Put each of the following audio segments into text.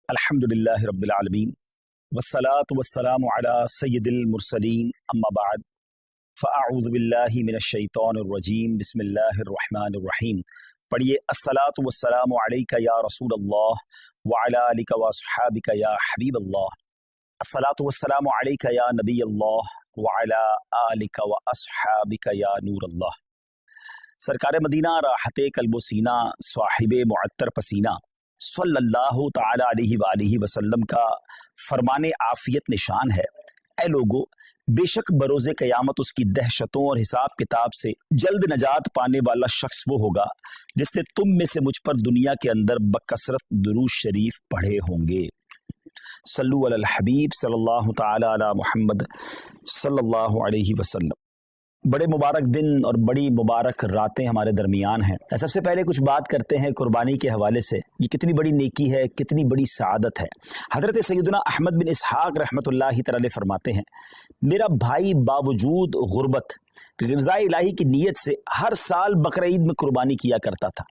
الحمدللہ رب العالمین والصلاة والسلام علی سید المرسلین اما بعد فاعوذ باللہ من الشیطان الرجیم بسم اللہ الرحمن الرحیم. پڑھیے الصلاة والسلام علیک یا رسول اللہ وعلی آلک واصحابک یا حبیب اللہ. الصلاة والسلام علیک یا نبی اللہ وعلی آلک واصحابک یا نور اللہ. سرکار مدینہ راحت قلب و سینہ صاحب معطر پسینہ صلی اللہ تعالی علیہ وآلہ وسلم کا فرمان عافیت نشان ہے. اے لوگو، بے شک بروز قیامت اس کی دہشتوں اور حساب کتاب سے جلد نجات پانے والا شخص وہ ہوگا جس نے تم میں سے مجھ پر دنیا کے اندر بکثرت درود شریف پڑھے ہوں گے. صلو علی الحبیب صلی اللہ تعالی علی محمد صلی اللہ علیہ وسلم. بڑے مبارک دن اور بڑی مبارک راتیں ہمارے درمیان ہیں. سب سے پہلے کچھ بات کرتے ہیں قربانی کے حوالے سے. یہ کتنی بڑی نیکی ہے، کتنی بڑی سعادت ہے. حضرت سیدنا احمد بن اسحاق رحمۃ اللہ تعالی فرماتے ہیں، میرا بھائی باوجود غربت رضا الہی کی نیت سے ہر سال بقرہ عید میں قربانی کیا کرتا تھا.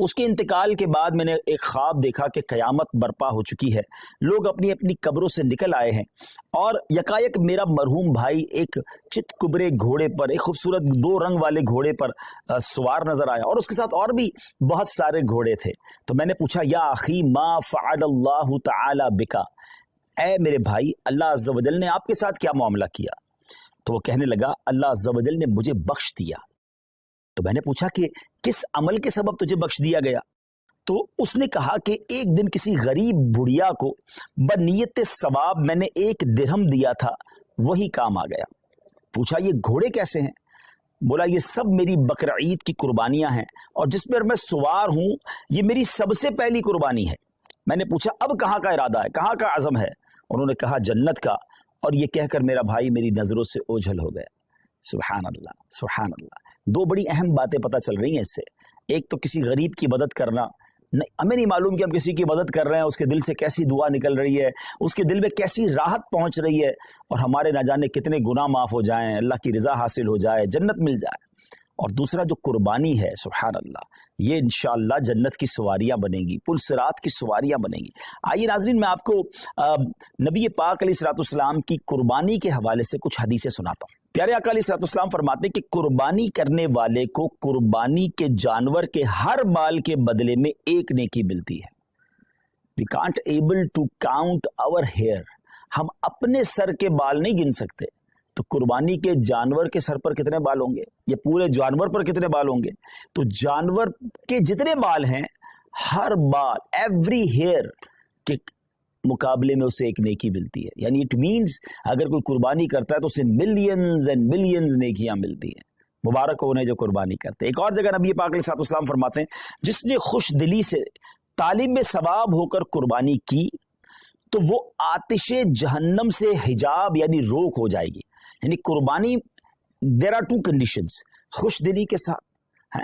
اس کے انتقال کے بعد میں نے ایک خواب دیکھا کہ قیامت برپا ہو چکی ہے، لوگ اپنی اپنی قبروں سے نکل آئے ہیں اور یکایک میرا مرحوم بھائی ایک چت کبرے گھوڑے پر، ایک خوبصورت 2 رنگ والے گھوڑے پر سوار نظر آیا اور اس کے ساتھ اور بھی بہت سارے گھوڑے تھے. تو میں نے پوچھا، یا اخی ما فعل اللہ تعالی بکا، اے میرے بھائی اللہ عز و جل نے آپ کے ساتھ کیا معاملہ کیا؟ تو وہ کہنے لگا، اللہ عز و جل نے مجھے بخش دیا. تو میں نے پوچھا کہ کس عمل کے سبب تجھے بخش دیا گیا؟ تو اس نے کہا کہ ایک دن کسی غریب بڑھیا کو بنیت ثواب میں نے 1 درہم دیا تھا، وہی کام آ گیا. پوچھا یہ گھوڑے کیسے ہیں؟ بولا یہ سب میری بقرہ عید کی قربانیاں ہیں اور جس پر میں سوار ہوں یہ میری سب سے پہلی قربانی ہے. میں نے پوچھا اب کہاں کا ارادہ ہے، کہاں کا عزم ہے؟ انہوں نے کہا جنت کا. اور یہ کہہ کر میرا بھائی میری نظروں سے اوجھل ہو گیا. سبحان اللہ سبحان اللہ. 2 بڑی اہم باتیں پتہ چل رہی ہیں اس سے. ایک تو کسی غریب کی مدد کرنا، ہمیں نہیں معلوم کہ ہم کسی کی مدد کر رہے ہیں، اس کے دل سے کیسی دعا نکل رہی ہے، اس کے دل میں کیسی راحت پہنچ رہی ہے اور ہمارے نہ جانے کتنے گناہ معاف ہو جائیں، اللہ کی رضا حاصل ہو جائے، جنت مل جائے. اور دوسرا جو قربانی ہے، سبحان اللہ، یہ انشاءاللہ جنت کی سواریاں بنے گی، پل صراط کی سواریاں بنے گی. آئیے ناظرین، میں آپ کو نبی پاک علیہ الصلوۃ والسلام کی قربانی کے حوالے سے کچھ حدیثیں سناتا ہوں. پیارے آقا علیہ الصلوۃ والسلام فرماتے ہیں کہ قربانی کرنے والے کو قربانی کے جانور کے ہر بال کے بدلے میں 1 نیکی ملتی ہے. We can't able to count our hair. ہم اپنے سر کے بال نہیں گن سکتے. تو قربانی کے جانور کے سر پر کتنے بال ہوں گے، یا پورے جانور پر کتنے بال ہوں گے؟ تو جانور کے جتنے بال ہیں، ہر بال، ایوری ہیئر کے مقابلے میں اسے 1 نیکی ملتی ہے. یعنی اٹ مینز اگر کوئی قربانی کرتا ہے تو اسے ملینز اینڈ ملینز نیکیاں ملتی ہیں. مبارک ہو انہیں جو قربانی کرتے ہیں. ایک اور جگہ نبی پاک علیہ الصلوۃ والسلام فرماتے ہیں، جس نے خوش دلی سے طالب ثواب ہو کر قربانی کی تو وہ آتش جہنم سے حجاب یعنی روک ہو جائے گی. یعنی قربانی دیر آر 2 کنڈیشنز، خوش دلی کے ساتھ،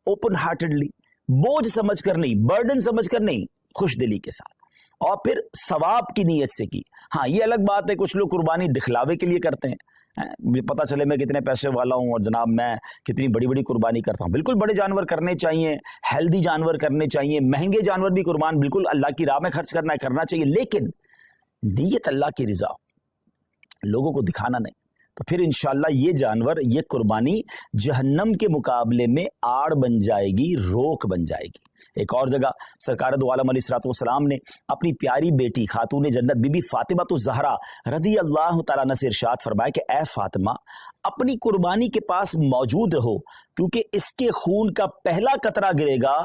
اوپن ہارٹڈلی، بوجھ سمجھ کر نہیں، برڈن سمجھ کر نہیں، خوش دلی کے ساتھ، اور پھر ثواب کی نیت سے کی. ہاں یہ الگ بات ہے کچھ لوگ قربانی دکھلاوے کے لیے کرتے ہیں، پتہ چلے میں کتنے پیسے والا ہوں اور جناب میں کتنی بڑی بڑی قربانی کرتا ہوں. بالکل بڑے جانور کرنے چاہیے، ہیلدی جانور کرنے چاہیے، مہنگے جانور بھی قربان بالکل اللہ کی راہ میں خرچ کرنا چاہیے، لیکن نیت اللہ کی رضا، لوگوں کو دکھانا نہیں. تو پھر انشاءاللہ یہ جانور، یہ قربانی جہنم کے مقابلے میں آڑ بن جائے گی، روک بن جائے گی. ایک اور جگہ سرکار دو عالم علیہ الصلوۃ والسلام نے اپنی پیاری بیٹی خاتون جنت بی بی فاطمہ الزہرا رضی اللہ تعالیٰ عنہ سے ارشاد فرمایا کہ اے فاطمہ، اپنی قربانی کے پاس موجود رہو، کیونکہ اس کے خون کا پہلا قطرہ گرے گا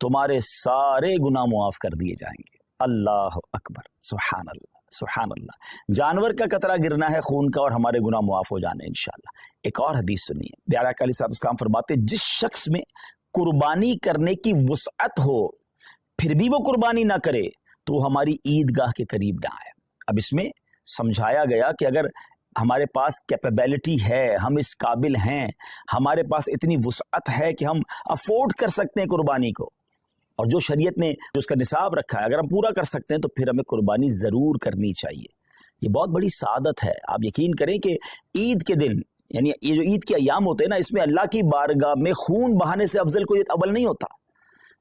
تمہارے سارے گناہ معاف کر دیے جائیں گے. اللہ اکبر، سبحان اللہ سبحان اللہ. جانور کا قطرہ گرنا ہے خون کا اور ہمارے گناہ معاف ہو جانے انشاءاللہ. ایک اور حدیث سنیے، پیارے آقا علیہ الصلوۃ والسلام فرماتے ہیں، جس شخص میں قربانی کرنے کی وسعت ہو پھر بھی وہ قربانی نہ کرے تو وہ ہماری عیدگاہ کے قریب نہ آئے. اب اس میں سمجھایا گیا کہ اگر ہمارے پاس کیپیبلٹی ہے، ہم اس قابل ہیں، ہمارے پاس اتنی وسعت ہے کہ ہم افورڈ کر سکتے ہیں قربانی کو، اور جو شریعت نے جو اس کا نصاب رکھا ہے اگر ہم پورا کر سکتے ہیں تو پھر ہمیں قربانی ضرور کرنی چاہیے. یہ بہت بڑی سعادت ہے. آپ یقین کریں کہ عید کے دن، یعنی یہ جو عید کے ایام ہوتے ہیں نا، اس میں اللہ کی بارگاہ میں خون بہانے سے افضل کوئی عمل نہیں ہوتا.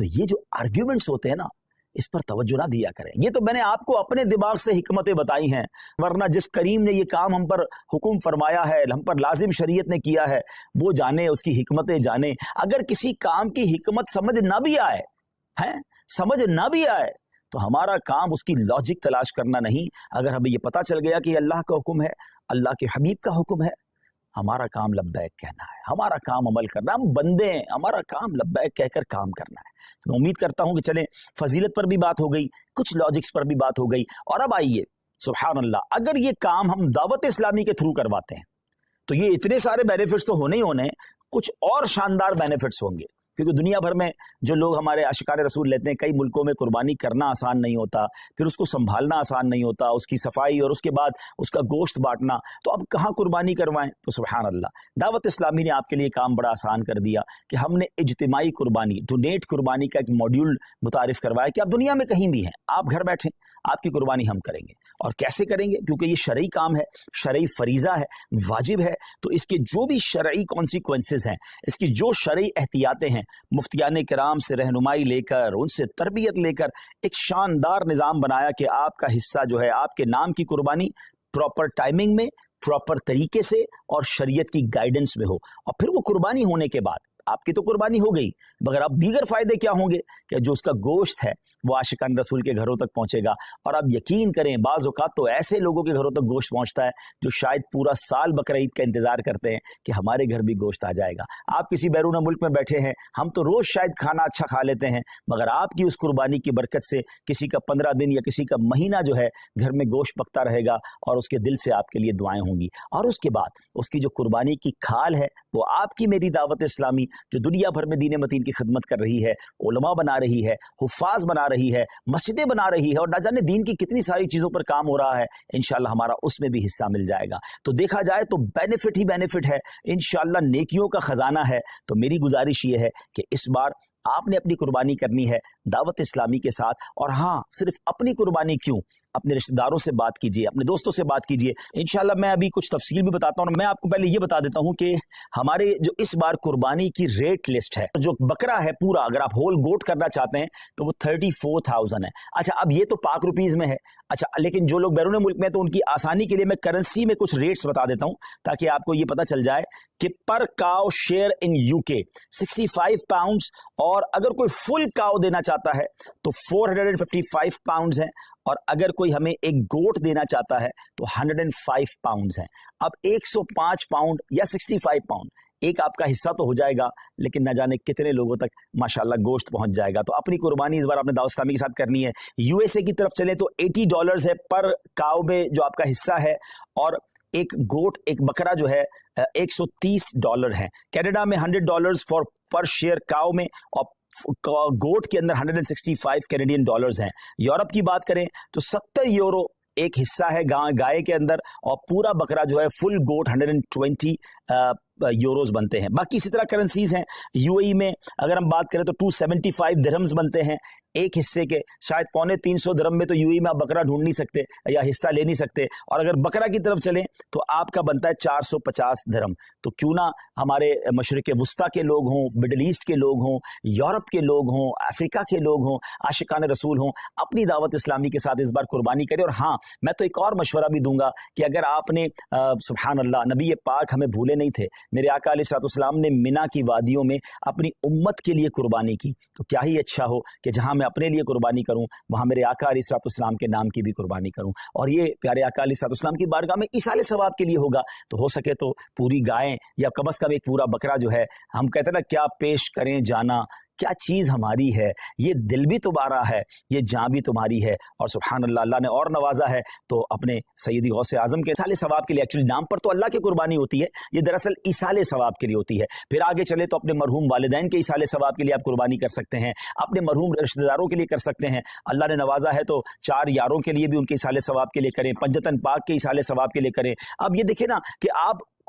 تو یہ جو آرگیومنٹس ہوتے ہیں نا، اس پر توجہ نہ دیا کریں. یہ تو میں نے آپ کو اپنے دماغ سے حکمتیں بتائی ہیں، ورنہ جس کریم نے یہ کام ہم پر حکم فرمایا ہے، ہم پر لازم شریعت نے کیا ہے، وہ جانے، اس کی حکمتیں جانے. اگر کسی کام کی حکمت سمجھ نہ بھی آئے سمجھ نہ بھی آئے تو ہمارا کام اس کی لاجک تلاش کرنا نہیں. اگر ہمیں یہ پتا چل گیا کہ یہ اللہ کا حکم ہے، اللہ کے حبیب کا حکم ہے، ہمارا کام لبیک کہنا ہے، ہمارا کام عمل کرنا. ہم بندے ہیں، ہمارا کام لبیک کہہ کر کام کرنا ہے. تو میں امید کرتا ہوں کہ چلیں، فضیلت پر بھی بات ہو گئی، کچھ لاجکس پر بھی بات ہو گئی. اور اب آئیے، سبحان اللہ، اگر یہ کام ہم دعوت اسلامی کے تھرو کرواتے ہیں تو یہ اتنے سارے بینیفٹس تو ہونے ہی ہونے ہیں، کچھ اور شاندار بینیفٹس ہوں گے. کیونکہ دنیا بھر میں جو لوگ ہمارے عاشقان رسول لیتے ہیں، کئی ملکوں میں قربانی کرنا آسان نہیں ہوتا، پھر اس کو سنبھالنا آسان نہیں ہوتا، اس کی صفائی اور اس کے بعد اس کا گوشت بانٹنا. تو اب کہاں قربانی کروائیں؟ تو سبحان اللہ، دعوت اسلامی نے آپ کے لیے کام بڑا آسان کر دیا کہ ہم نے اجتماعی قربانی، ڈونیٹ قربانی کا ایک ماڈیول متعارف کروایا کہ آپ دنیا میں کہیں بھی ہیں، آپ گھر بیٹھیں، آپ کی قربانی ہم کریں گے. اور کیسے کریں گے؟ کیونکہ یہ شرعی کام ہے، شرعی فریضہ ہے، واجب ہے. تو اس کے جو بھی شرعی کانسیکوینسز ہیں، اس کی جو شرعی احتیاطیں ہیں، مفتیان کرام سے رہنمائی لے کر، ان سے تربیت لے کر ایک شاندار نظام بنایا کہ آپ کا حصہ جو ہے، آپ کے نام کی قربانی پراپر ٹائمنگ میں، پراپر طریقے سے اور شریعت کی گائیڈنس میں ہو. اور پھر وہ قربانی ہونے کے بعد آپ کی تو قربانی ہو گئی، مگر اب دیگر فائدے کیا ہوں گے کہ جو اس کا گوشت ہے وہ عاشقان رسول کے گھروں تک پہنچے گا. اور آپ یقین کریں، بعض اوقات تو ایسے لوگوں کے گھروں تک گوشت پہنچتا ہے جو شاید پورا سال بقرہ عید کا انتظار کرتے ہیں کہ ہمارے گھر بھی گوشت آ جائے گا. آپ کسی بیرون ملک میں بیٹھے ہیں، ہم تو روز شاید کھانا اچھا کھا لیتے ہیں، مگر آپ کی اس قربانی کی برکت سے کسی کا 15 دن یا کسی کا مہینہ جو ہے گھر میں گوشت پکتا رہے گا، اور اس کے دل سے آپ کے لیے دعائیں ہوں گی. اور اس کے بعد اس کی جو قربانی کی کھال ہے وہ آپ کی میری دعوت اسلامی جو دنیا بھر میں دین متین کی خدمت کر رہی ہے، علماء بنا رہی ہے، حفاظ بنا رہی ہے، مسجدیں بنا رہی ہے، اور نہ جانے دین کی کتنی ساری چیزوں پر کام ہو رہا ہے. انشاءاللہ ہمارا اس میں بھی حصہ مل جائے گا. تو دیکھا جائے تو بینیفٹ ہی بینیفٹ ہے، انشاءاللہ نیکیوں کا خزانہ ہے. تو میری گزارش یہ ہے کہ اس بار آپ نے اپنی قربانی کرنی ہے دعوت اسلامی کے ساتھ. اور ہاں، صرف اپنی قربانی کیوں، اپنے رشتہ داروں سے بات کیجئے، اپنے دوستوں سے بات کیجئے. انشاءاللہ میں ابھی کچھ تفصیل بھی بتاتا ہوں. اور میں آپ کو پہلے یہ بتا دیتا ہوں کہ ہمارے جو اس بار قربانی کی ریٹ لسٹ ہے، جو بکرا ہے پورا، اگر آپ ہول گوٹ کرنا چاہتے ہیں تو وہ 34,000 ہے. اچھا، اب یہ تو پاک روپیز میں ہے. اچھا، لیکن جو لوگ بیرون ملک میں ہیں تو ان کی آسانی کے لیے میں کرنسی میں کچھ ریٹس بتا دیتا ہوں تاکہ آپ کو یہ پتا چل جائے کہ پر کاؤ شیئر ان UK 65 پاؤنڈز، اور اگر کوئی فل کاؤ دینا چاہتا ہے تو 455 پاؤنڈز ہیں، اور اگر کوئی ہمیں ایک گوٹ دینا چاہتا ہے تو 105 پاؤنڈز ہیں. اب 105 پاؤنڈ یا 65 پاؤنڈ ایک آپ کا حصہ تو ہو جائے گا، لیکن نہ جانے کتنے لوگوں تک ماشاءاللہ گوشت پہنچ جائے گا. تو اپنی قربانی اس بار آپ نے دعوت اسلامی کے ساتھ کرنی ہے. USA کی طرف چلیں تو $80 ہے پر کاؤ میں جو آپ کا حصہ ہے، اور ایک گوٹ، ایک بکرا جو ہے $130 ہے. کینیڈا میں $100 پر شیئر کاؤ میں، اور گوٹ کے اندر 165 کینیڈین ڈالرز ہیں. یورپ کی بات کریں تو 70 یورو ایک حصہ ہے گائے کے اندر، اور پورا بکرا جو ہے فل گوٹ 120 یوروز بنتے ہیں. باقی اسی طرح کرنسیز ہیں. UAE میں اگر ہم بات کریں تو 275 درہمز بنتے ہیں ایک حصے کے. شاید 350 درہم میں تو UAE میں آپ بکرا ڈھونڈ نہیں سکتے یا حصہ لے نہیں سکتے. اور اگر بکرا کی طرف چلیں تو آپ کا بنتا ہے 450 درہم. تو کیوں نہ ہمارے مشرق وسطیٰ کے لوگ ہوں، مڈل ایسٹ کے لوگ ہوں، یورپ کے لوگ ہوں، افریقہ کے لوگ ہوں، عاشقان رسول ہوں، اپنی دعوت اسلامی کے ساتھ اس بار قربانی کریں. اور ہاں، میں تو ایک اور مشورہ بھی دوں گا کہ اگر آپ نے سبحان اللہ، نبی پاک ہمیں بھولے نہیں تھے، میرے آقا علیہ الصلوۃ والسلام نے منا کی وادیوں میں اپنی امت کے لیے قربانی کی. تو کیا ہی اچھا ہو کہ جہاں میں اپنے لیے قربانی کروں وہاں میرے آقا علیہ الصلوۃ والسلام کے نام کی بھی قربانی کروں. اور یہ پیارے آقا علیہ الصلوۃ والسلام کی بارگاہ میں ایصال ثواب کے لیے ہوگا. تو ہو سکے تو پوری گائیں یا کم از کم ایک پورا بکرا جو ہے، ہم کہتے ہیں نا کیا پیش کریں جانا، کیا چیز ہماری ہے، یہ دل بھی تمہارا ہے، یہ جاں بھی تمہاری ہے. اور سبحان اللہ، اللہ نے اور نوازا ہے تو اپنے سیدی غوث اعظم کے ایصال ثواب کے لیے، ایکچولی نام پر تو اللہ کی قربانی ہوتی ہے، یہ دراصل ایصال ثواب کے لیے ہوتی ہے. پھر آگے چلے تو اپنے مرحوم والدین کے ایصال ثواب کے لیے آپ قربانی کر سکتے ہیں، اپنے مرحوم رشتہ داروں کے لیے کر سکتے ہیں. اللہ نے نوازا ہے تو 4 یاروں کے لیے بھی ان کے ایصال ثواب کے لیے کریں، پنجتن پاک کے ایصال ثواب کے لیے کریں. اب یہ دیکھیں نا کہ آپ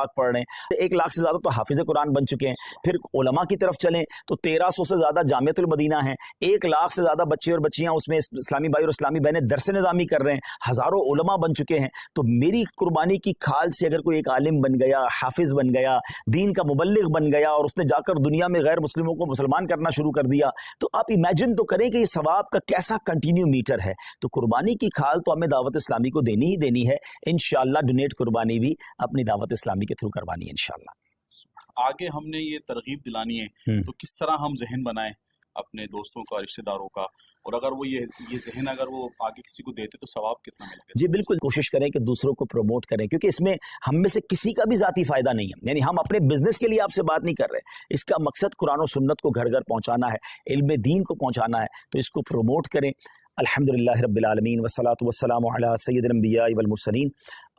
پاک پڑھ رہے ہیں. 1 لاکھ سے زیادہ تو حافظ قرآن بن چکے ہیں. پھر علماء کی طرف چلیں تو 1300 سے زیادہ جامعۃ المدینہ ہیں. 1 لاکھ سے زیادہ بچے اور بچیاں اس میں اسلامی بھائی اور اسلامی بہنیں درس نظامی کر رہے ہیں. ہزاروں علماء بن چکے ہیں. تو میری قربانی کی کھال سے اگر کوئی ایک عالم بن گیا, حافظ بن گیا, دین کا مبلغ بن گیا اور اس نے جا کر دنیا میں غیر مسلموں کو مسلمان کرنا شروع کر دیا, تو آپ امیجن تو کریں کہ یہ ثواب کا کیسا کنٹینیو میٹر ہے. تو قربانی کی کھال تو ہمیں دعوت اسلامی کو دینی ہی دینی ہے. انشاءاللہ ڈونیٹ قربانی بھی اپنی دعوت اسلامی کے تھرو کروانی ہے انشاءاللہ. آگے ہم نے یہ ترغیب دلانی ہے تو کس طرح ہم ذہن بنائیں اپنے دوستوں کا, رشتہ داروں کا, اور اگر وہ یہ ذہن اگر وہ آگے کسی کو دیتے تو ثواب کتنا ملے گا؟ جی بالکل, کوشش کریں کہ دوسروں کو پروموٹ کریں, کیونکہ اس میں ہم میں سے کسی کا بھی ذاتی فائدہ نہیں ہے. یعنی ہم اپنے بزنس کے لیے آپ سے بات نہیں کر رہے, اس کا مقصد قرآن و سنت کو گھر گھر پہنچانا ہے, علم دین کو پہنچانا ہے. تو اس کو پروموٹ کریں. الحمدللہ رب العالمین والصلاة والسلام علی سید الانبیاء والمرسلین.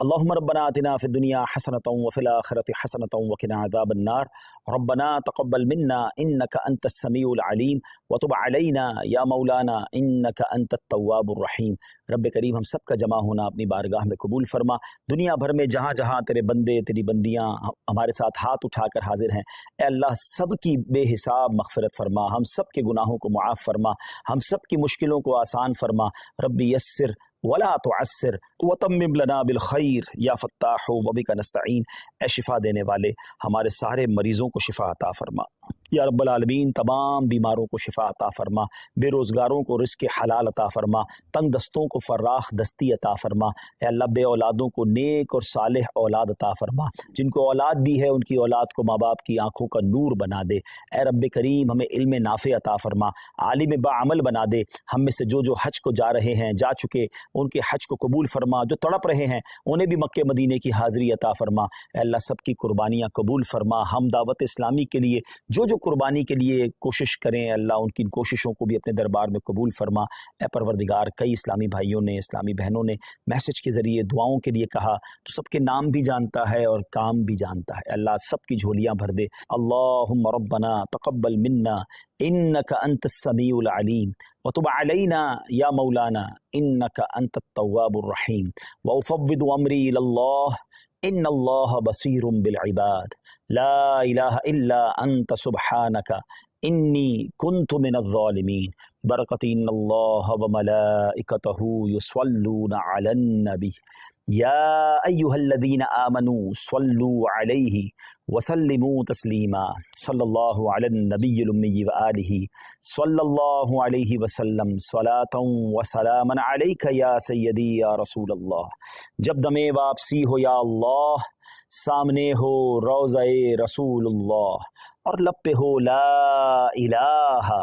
اللہم ربنا آتنا فی الدنیا حسنۃ وفی الآخرۃ حسنۃ وقنا عذاب النار. ربنا تقبل منا انک انت السمیع العلیم وتب علینا یا مولانا انک انت التواب الرحیم. رب کریم ہم سب کا جمع ہونا اپنی بارگاہ میں قبول فرما. دنیا بھر میں جہاں جہاں تیرے بندے تیری بندیاں ہمارے ساتھ ہاتھ اٹھا کر حاضر ہیں, اے اللہ سب کی بے حساب مغفرت فرما, ہم سب کے گناہوں کو معاف فرما, ہم سب کی مشکلوں کو آسان فرما. رب یسر ولا تعسر وتمم لنا بالخیر یا فتاح وبک نستعین. اے شفا دینے والے ہمارے سارے مریضوں کو شفا عطا فرما یا رب العالمین. تمام بیماروں کو شفا عطا فرما, بے روزگاروں کو رزق حلال عطا فرما, تنگ دستوں کو فراخ دستی عطا فرما. اے اللہ بے اولادوں کو نیک اور صالح اولاد عطا فرما, جن کو اولاد دی ہے ان کی اولاد کو ماں باپ کی آنکھوں کا نور بنا دے. اے رب کریم ہمیں علم نافع عطا فرما, عالم باعمل بنا دے. ہم میں سے جو حج کو جا رہے ہیں, جا چکے, ان کے حج کو قبول فرما. جو تڑپ رہے ہیں انہیں بھی مکہ مدینے کی حاضری عطا فرما. اے اللہ سب کی قربانیاں قبول فرما. ہم دعوت اسلامی کے لیے جو قربانی کے لیے کوشش کریں, اللہ ان کی کوششوں کو بھی اپنے دربار میں قبول فرما. اے پروردگار, کئی اسلامی بھائیوں نے, اسلامی بہنوں نے میسج کے ذریعے دعاؤں کے لیے کہا, تو سب کے نام بھی جانتا ہے اور کام بھی جانتا ہے. اللہ سب کی جھولیاں بھر دے. اللہم ربنا تقبل منا انک انت السمیع العلیم وتب علینا یا مولانا انک انت التواب الرحیم. وافوض امری الی اللہ ان اللہ بصیر بالعباد. لا الہ الا انت سبحانک انی کنت من الظالمین. برکت ان اللہ وملائکتہ یصلون علی النبی یا ایہا الذین آمنوا صلوا علیہ وسلموا تسلیما. صلی اللہ علی النبی الامی وآلہ صلی اللہ علیہ وسلم صلاۃ وسلاما علیک یا سیدی یا رسول اللہ. جب دم واپسی ہو یا اللہ, سامنے ہو روضہ رسول اللہ, اور لب پہ ہو لا الہ